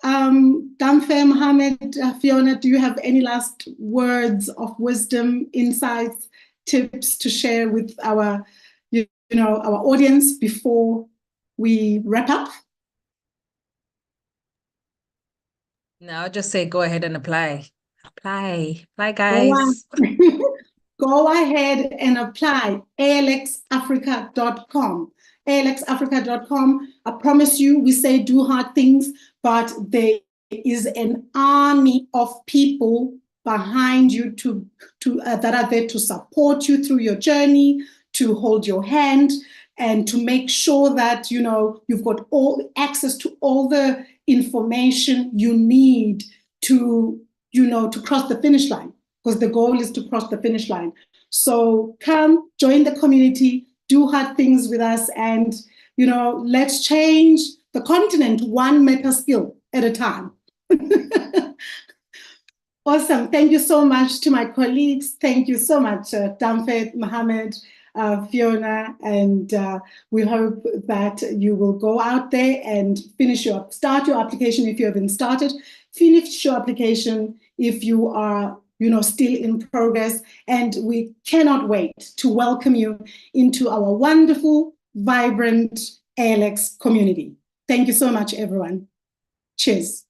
Damfe, Mohammed, Fiona, do you have any last words of wisdom, insights, tips to share with our audience before we wrap up? No, I'll just say go ahead and apply. Apply, guys. Go ahead and apply. alxafrica.com. alxafrica.com. I promise you, we say do hard things, but there is an army of people behind you that are there to support you through your journey, to hold your hand, and to make sure that you've got all access to all the information you need to cross the finish line, because the goal is to cross the finish line. So come join the community, do hard things with us, and let's change the continent one meta skill at a time. Awesome. Thank you so much to my colleagues. Thank you so much, Damfe, Mohammed, Fiona, and we hope that you will go out there and start your application if you haven't started, finish your application if you are still in progress, and we cannot wait to welcome you into our wonderful, vibrant ALX community. Thank you so much, everyone. Cheers.